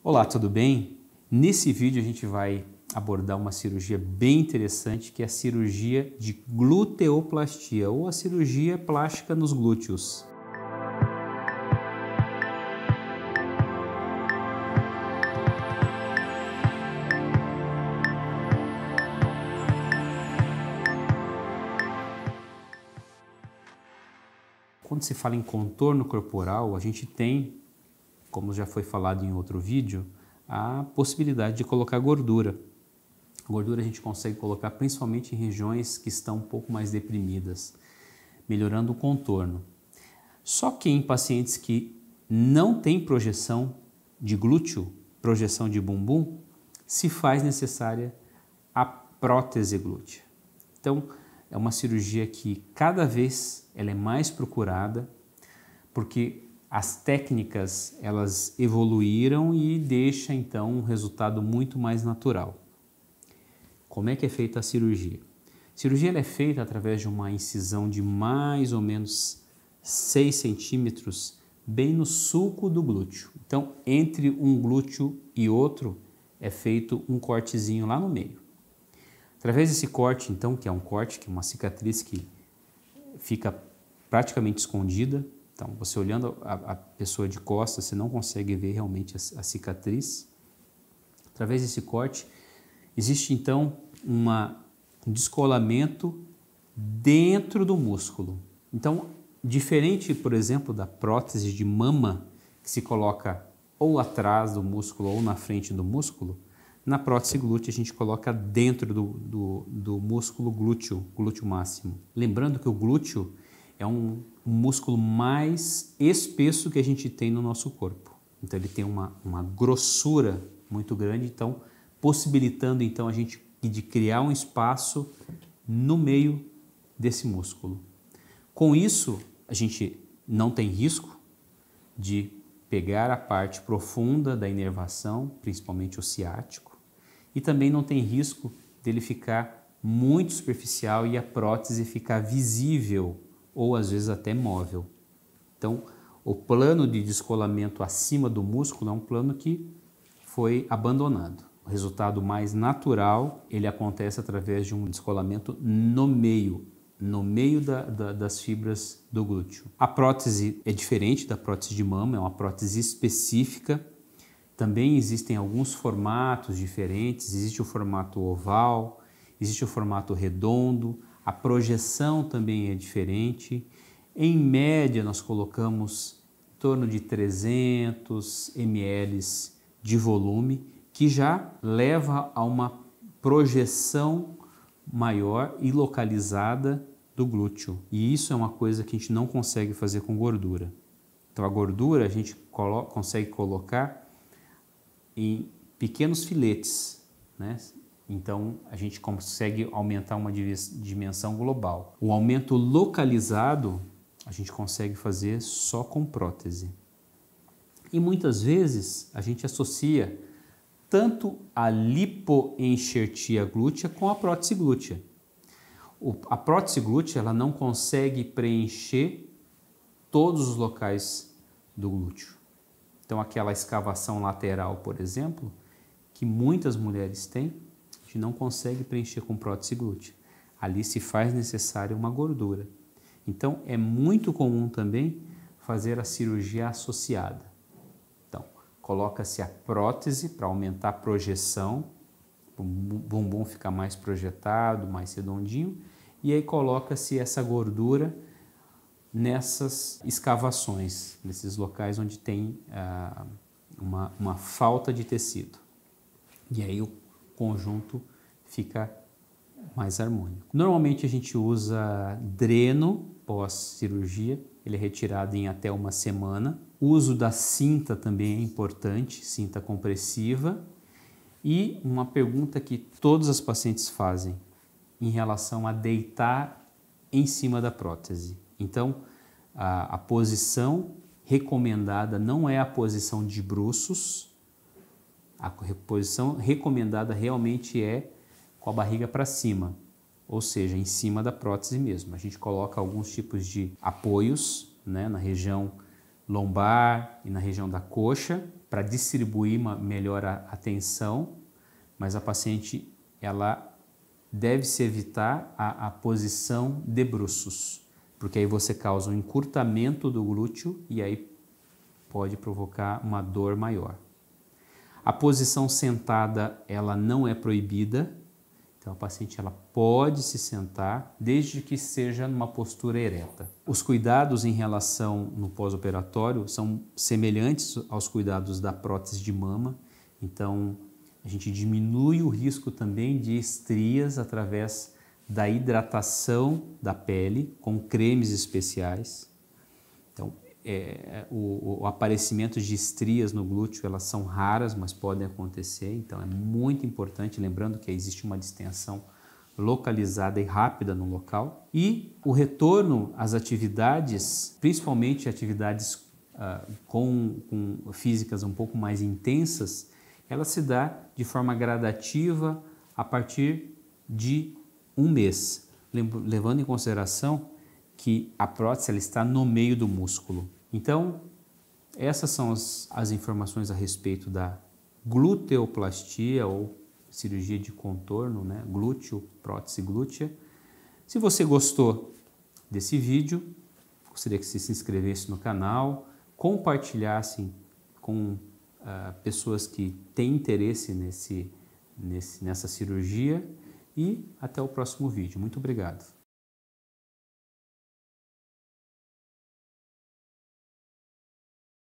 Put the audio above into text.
Olá, tudo bem? Nesse vídeo a gente vai abordar uma cirurgia bem interessante, que é a cirurgia de gluteoplastia ou a cirurgia plástica nos glúteos. Quando se fala em contorno corporal, a gente tem, como já foi falado em outro vídeo, a possibilidade de colocar gordura. Gordura a gente consegue colocar principalmente em regiões que estão um pouco mais deprimidas, melhorando o contorno. Só que em pacientes que não têm projeção de glúteo, projeção de bumbum, se faz necessária a prótese glútea. Então, é uma cirurgia que cada vez ela é mais procurada, porque as técnicas elas evoluíram e deixa então um resultado muito mais natural. Como é que é feita a cirurgia? A cirurgia ela é feita através de uma incisão de mais ou menos 6 centímetros bem no sulco do glúteo. Então, entre um glúteo e outro é feito um cortezinho lá no meio. Através desse corte, então, que é um corte, que é uma cicatriz que fica praticamente escondida. Então, você olhando a pessoa de costas, você não consegue ver realmente a cicatriz. Através desse corte, existe então um descolamento dentro do músculo. Então, diferente, por exemplo, da prótese de mama, que se coloca ou atrás do músculo ou na frente do músculo, na prótese glútea a gente coloca dentro do músculo glúteo máximo. Lembrando que o glúteo é um músculo mais espesso que a gente tem no nosso corpo. Então ele tem uma grossura muito grande, então possibilitando então a gente de criar um espaço no meio desse músculo. Com isso, a gente não tem risco de pegar a parte profunda da inervação, principalmente o ciático, e também não tem risco dele ficar muito superficial e a prótese ficar visível ou às vezes até móvel. Então, o plano de descolamento acima do músculo é um plano que foi abandonado. O resultado mais natural, ele acontece através de um descolamento no meio das fibras do glúteo. A prótese é diferente da prótese de mama, é uma prótese específica. Também existem alguns formatos diferentes, existe o formato oval, existe o formato redondo, a projeção também é diferente. Em média, nós colocamos em torno de 300 ml de volume, que já leva a uma projeção maior e localizada do glúteo. E isso é uma coisa que a gente não consegue fazer com gordura. Então a gordura a gente consegue colocar em pequenos filetes, né? Então a gente consegue aumentar uma dimensão global. O aumento localizado a gente consegue fazer só com prótese. E muitas vezes a gente associa tanto a lipoenxertia glútea com a prótese glútea. A prótese glútea ela não consegue preencher todos os locais do glúteo. Então aquela escavação lateral, por exemplo, que muitas mulheres têm, a gente não consegue preencher com prótese glútea. Ali se faz necessária uma gordura. Então é muito comum também fazer a cirurgia associada. Então, coloca-se a prótese para aumentar a projeção, o bumbum fica mais projetado, mais redondinho, e aí coloca-se essa gordura nessas escavações, nesses locais onde tem uma falta de tecido. E aí o conjunto fica mais harmônico. Normalmente a gente usa dreno pós-cirurgia, ele é retirado em até uma semana. O uso da cinta também é importante, cinta compressiva. E uma pergunta que todas as pacientes fazem em relação a deitar em cima da prótese. Então, a posição recomendada não é a posição de bruços, a posição recomendada realmente é com a barriga para cima, ou seja, em cima da prótese mesmo. A gente coloca alguns tipos de apoios, né, na região lombar e na região da coxa, para distribuir melhor a tensão, mas a paciente ela deve-se evitar a posição de bruços, porque aí você causa um encurtamento do glúteo e aí pode provocar uma dor maior. A posição sentada ela não é proibida, então a paciente ela pode se sentar desde que seja numa postura ereta. Os cuidados em relação no pós-operatório são semelhantes aos cuidados da prótese de mama, então a gente diminui o risco também de estrias através da hidratação da pele com cremes especiais. Então, o aparecimento de estrias no glúteo, elas são raras, mas podem acontecer, então é muito importante, lembrando que existe uma distensão localizada e rápida no local. E o retorno às atividades, principalmente atividades com físicas um pouco mais intensas, ela se dá de forma gradativa a partir de um mês, levando em consideração que a prótese ela está no meio do músculo. Então, essas são as informações a respeito da gluteoplastia ou cirurgia de contorno, né? Glúteo, prótese glútea. Se você gostou desse vídeo, gostaria que você se inscrevesse no canal, compartilhasse com pessoas que têm interesse nessa cirurgia e até o próximo vídeo. Muito obrigado.